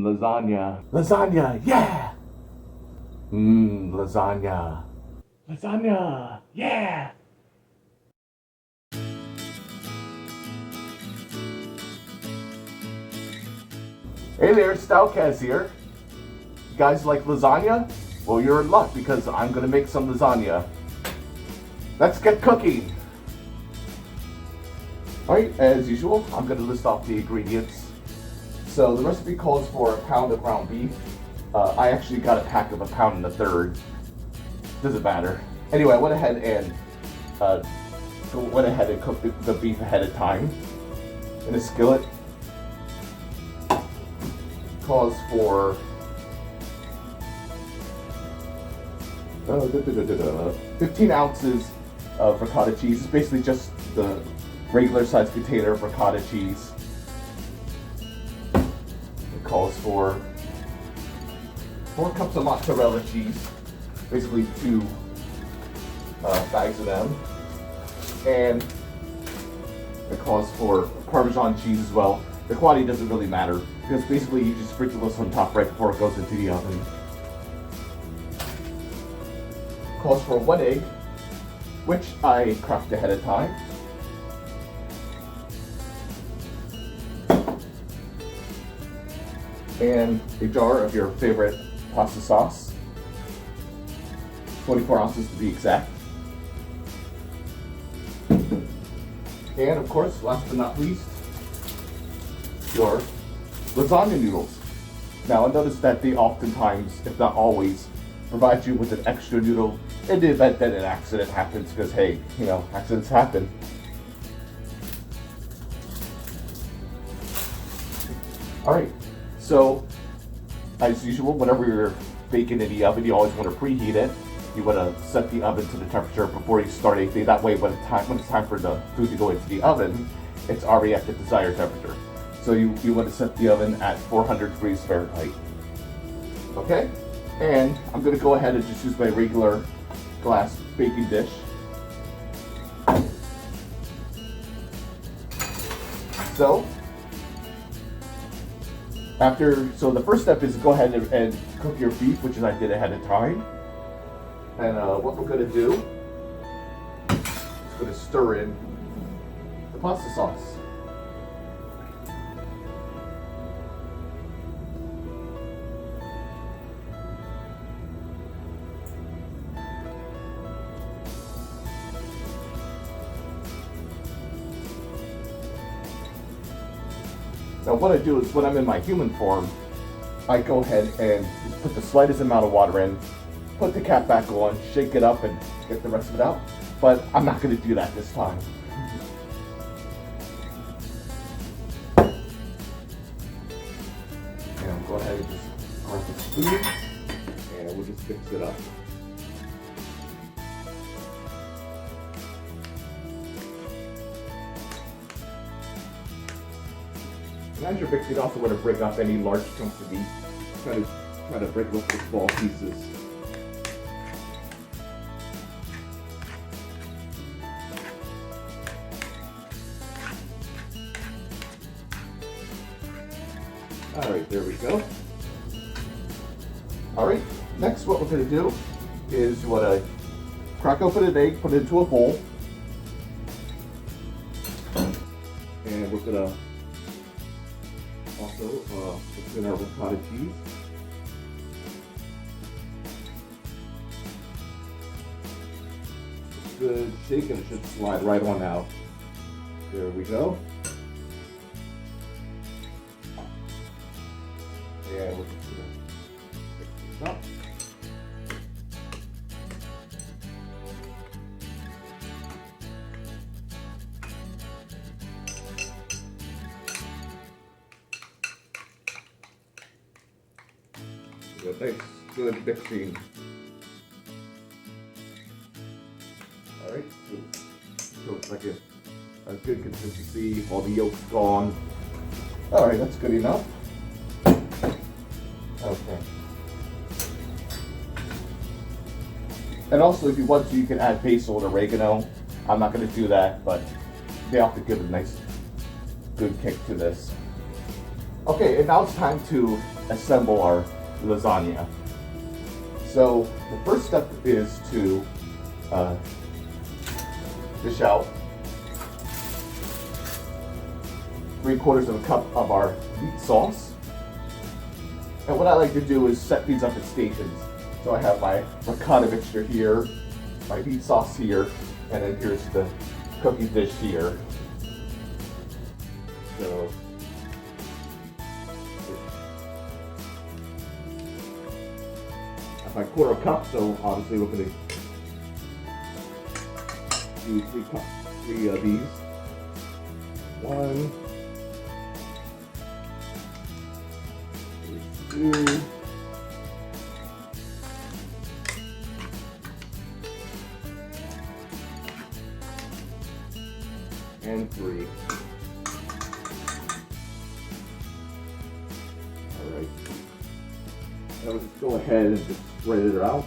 lasagna. Lasagna, yeah! Lasagna. Lasagna, yeah! Hey there, Stalkaz here. You guys like lasagna? Well, you're in luck because I'm gonna make some lasagna. Let's get cooking. Alright, as usual, I'm gonna list off the ingredients. So the recipe calls for a pound of ground beef. I actually got a pack of 1.33 pounds. Doesn't matter. Anyway, I went ahead and cooked the beef ahead of time in a skillet. Calls for 15 ounces of ricotta cheese. It's basically just the regular size container of ricotta cheese. It calls for 4 cups of mozzarella cheese, basically 2 bags of them, and it calls for Parmesan cheese as well. The quantity doesn't really matter because basically you just sprinkle this on top right before it goes into the oven. It calls for 1 egg, which I cracked ahead of time. And a jar of your favorite pasta sauce, 24 ounces to be exact. And of course, last but not least, your lasagna noodles. Now I noticed that they oftentimes, if not always, provide you with an extra noodle in the event that an accident happens, because hey, you know, accidents happen. Alright, so as usual, whenever you're baking in the oven, you always want to preheat it. You want to set the oven to the temperature before you start anything. That way, when it's time for the food to go into the oven, it's already at the desired temperature. So you want to set the oven at 400 degrees Fahrenheit. Okay? And I'm going to go ahead and just use my regular glass baking dish. So the first step is to go ahead and cook your beef, which is I did ahead of time. And what we're going to do is going to stir in the pasta sauce. Now what I do is when I'm in my human form, I go ahead and just put the slightest amount of water in, put the cap back on, shake it up, and get the rest of it out. But I'm not going to do that this time. And I'll go ahead and just grab the spoon, and we'll just mix it up. And as you're mixing, you also want to break up any large chunks of meat. Try to break up the small pieces. Alright, there we go. Alright, next what we're going to do is you want to crack open an egg, put it into a bowl. And we're going to also put in our ricotta cheese. Good shake and it should slide right on out. There we go. And we're just going to mix this up. Nice, good mixing. Alright, so it's like a good consistency, all the yolk's gone. Alright, that's good enough. Okay. And also, if you want to, you can add basil and oregano. I'm not going to do that, but they often give a nice, good kick to this. Okay, and now it's time to assemble our lasagna. So the first step is to dish out 3/4 of a cup of our meat sauce. And what I like to do is set these up at stations. So I have my ricotta mixture here, my meat sauce here, and then here's the cookie dish here. So that's my 1/4 cup, so obviously we're going to do 3 of these. 1, 2, and 3. Alright. Now we'll just go ahead and just spread it out.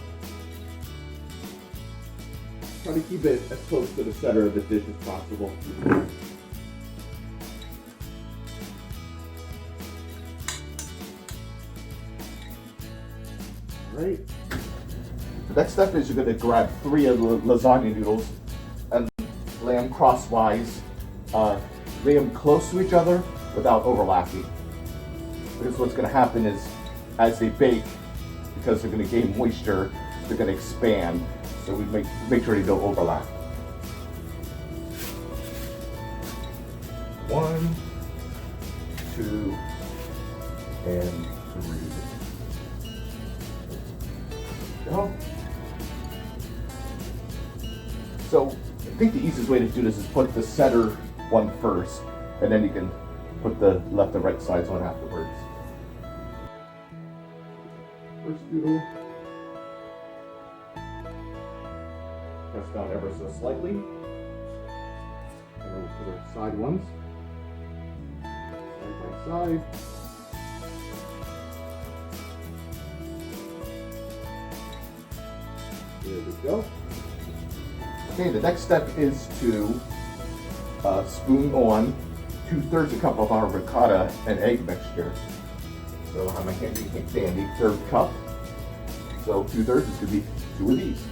Try to keep it as close to the center of the dish as possible. Alright. The next step is you're going to grab 3 of the lasagna noodles and lay them crosswise. Lay them close to each other without overlapping. Because what's going to happen is, as they bake, because they're going to gain moisture, they're going to expand. So we make sure they don't overlap. 1, 2, and 3. Go. So I think the easiest way to do this is put the center one first, and then you can put the left and right sides on afterwards. First noodle. Press down ever so slightly. And then we'll put our side ones. Side by side. There we go. Okay, the next step is to spoon on 2/3 a cup of our ricotta and egg mixture. So I have my handy dandy 1/3 cup. So 2/3 is going to be 2 of these.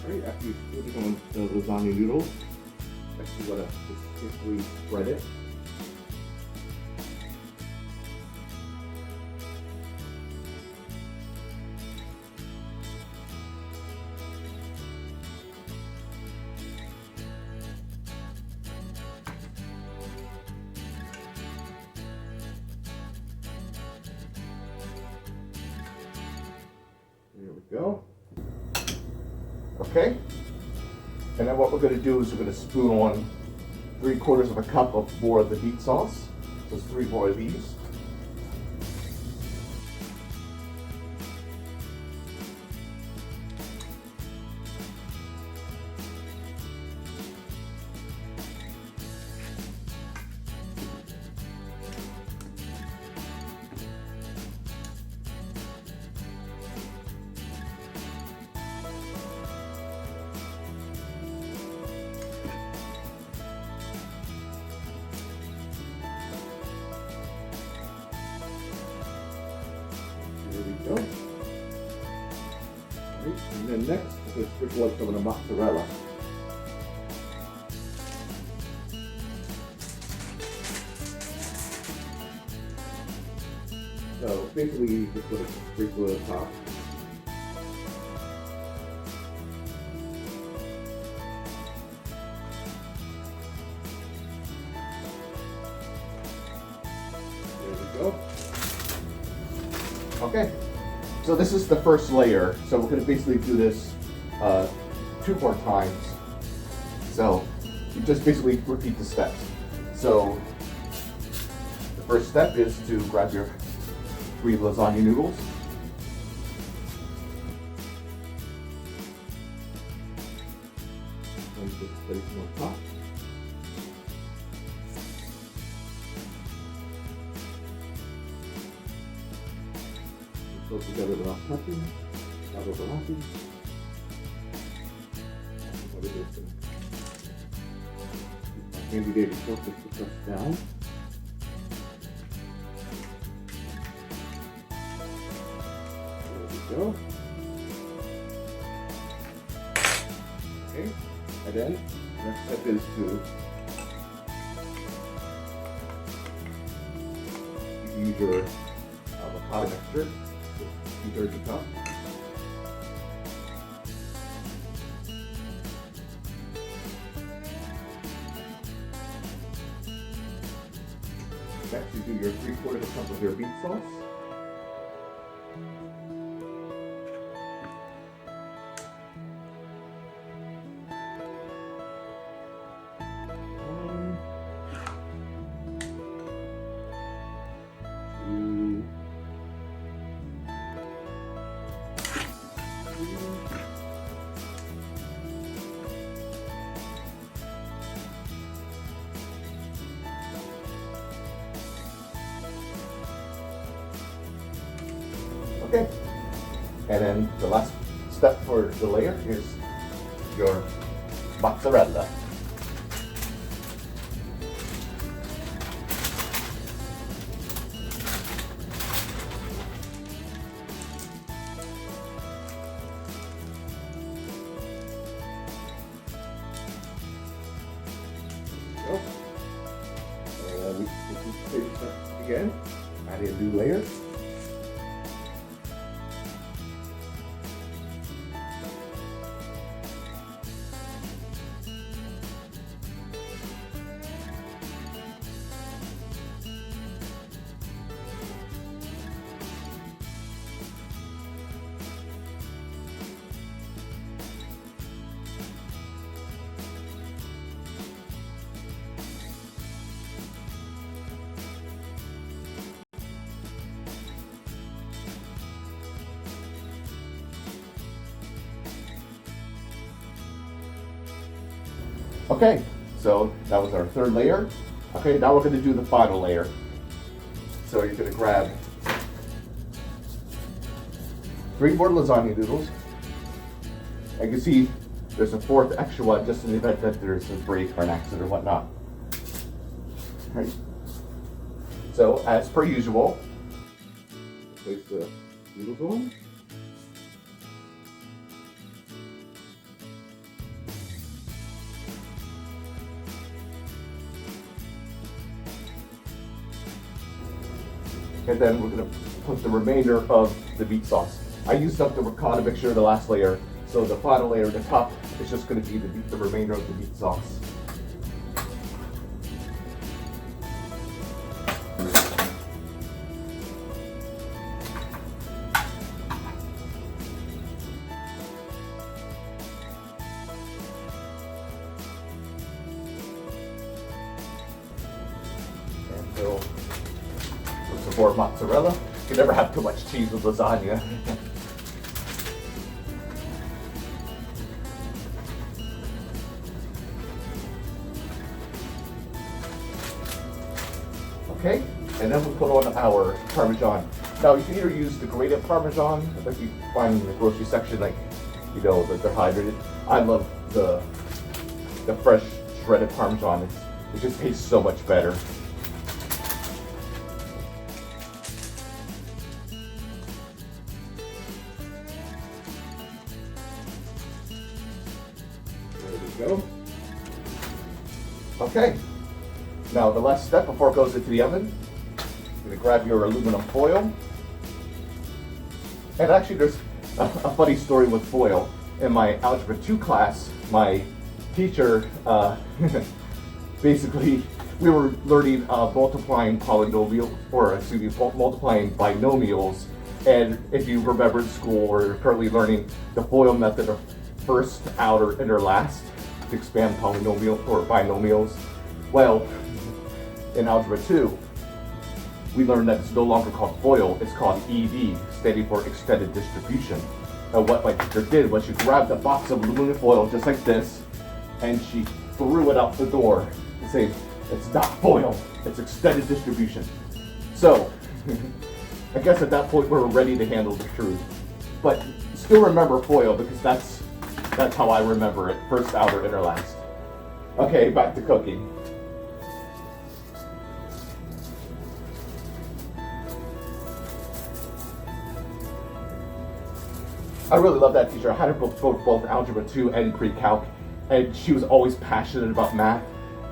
Alright, after you put it on the lasagna noodles, actually you want to just simply spread it. There we go. Okay, and then what we're going to do is we're going to spoon on 3/4 of a cup of more of the meat sauce. So it's 3 more of these. There we go. Right, and then next, we're going to sprinkle up some of the mozzarella. So basically, you just put a sprinkle at the top. Go. Okay, so this is the first layer. So we're going to basically do this 2 more times. So you just basically repeat the steps. So the first step is to grab your 3 lasagna noodles. And just place them on top. Go together without touching, not overlapping. Handy David force this to press down. There we go. Okay, and then next step is to use your avocado mixture. 2/3 a cup. Next, you do your 3/4 cup of your beet sauce. Okay, and then the last step for the layer is your mozzarella. And we take steps again, add in new layers. Okay, so that was our 3rd layer. Okay, now we're going to do the final layer. So you're going to grab 3 more lasagna noodles. And you can see there's a 4th extra one just in the event that there's a break or an accident or whatnot. All right. So as per usual, place the noodles on. And then we're going to put the remainder of the beet sauce. I used up the ricotta mixture in the last layer, so the final layer at the top is just going to be the remainder of the beet sauce. And so some more mozzarella. You can never have too much cheese with lasagna. Okay, and then we'll put on our Parmesan. Now you can either use the grated Parmesan that you find in the grocery section, like, you know, that they're hydrated. I love the fresh shredded Parmesan. It just tastes so much better. There we go. Okay. Now the last step before it goes into the oven, you're going to grab your aluminum foil. And actually there's a funny story with foil. In my Algebra 2 class, my teacher basically we were learning multiplying polynomials, or excuse me, multiplying binomials. And if you remember in school, we're currently learning the FOIL method of first, outer, inner, last to expand polynomial or binomials. Well, in Algebra 2, we learned that it's no longer called FOIL, it's called ED, standing for extended distribution. And what my teacher did was she grabbed a box of aluminum foil just like this, and she threw it out the door to say, it's not FOIL, it's extended distribution. So, I guess at that point we're ready to handle the truth. But still remember FOIL because that's how I remember it. First, outer, inner, last. Okay, back to cooking. I really love that teacher. I had her both Algebra 2 and Pre-Calc, and she was always passionate about math,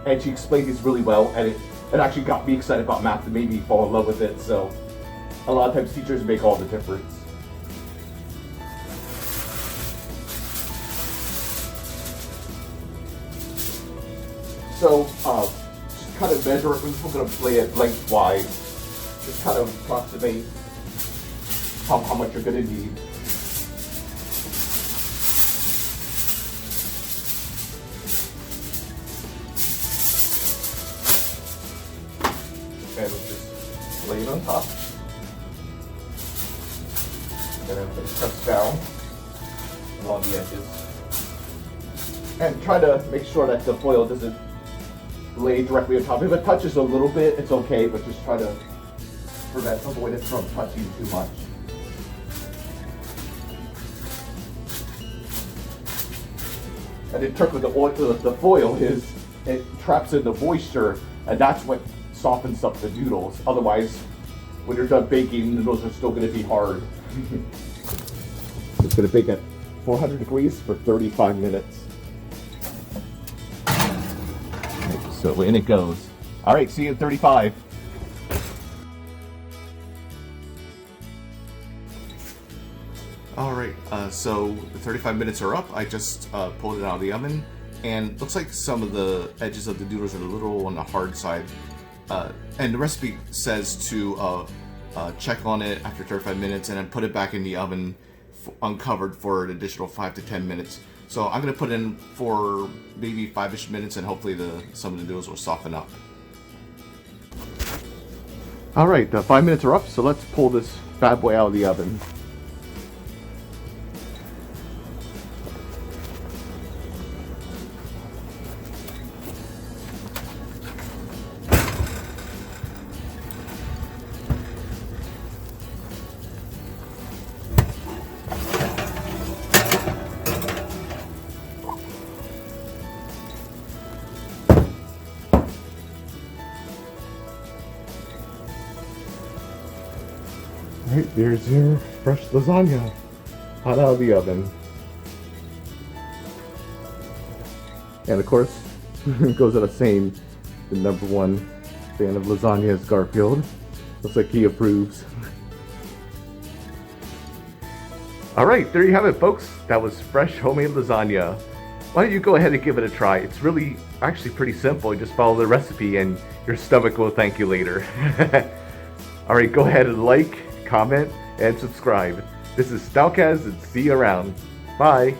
and she explained these really well, and it actually got me excited about math and made me fall in love with it. So a lot of times teachers make all the difference. So just kind of measure it. We're going to lay it lengthwise. Just kind of approximate how much you're going to need. And just lay it on top. And then press down along the edges. And try to make sure that the foil doesn't lay directly on top. If it touches a little bit, it's okay, but just try to avoid it from touching too much. And the trick with the foil is it traps in the moisture, and that's what softens up the noodles. Otherwise, when you're done baking, the noodles are still going to be hard. It's going to bake at 400 degrees for 35 minutes. So in it goes. All right, see you at 35. All right, so the 35 minutes are up. I just pulled it out of the oven, and looks like some of the edges of the noodles are a little on the hard side. And the recipe says to check on it after 35 minutes and then put it back in the oven uncovered for an additional 5 to 10 minutes. So I'm going to put in for maybe 5-ish minutes, and hopefully some of the noodles will soften up. All right, the 5 minutes are up, so let's pull this bad boy out of the oven. Alright, there's your fresh lasagna, hot out of the oven. And of course, it goes without saying, the #1 fan of lasagna is Garfield. Looks like he approves. Alright, there you have it, folks. That was fresh homemade lasagna. Why don't you go ahead and give it a try? It's really actually pretty simple. You just follow the recipe and your stomach will thank you later. Alright, go ahead and like, comment, and subscribe. This is Stalkaz, and see you around. Bye!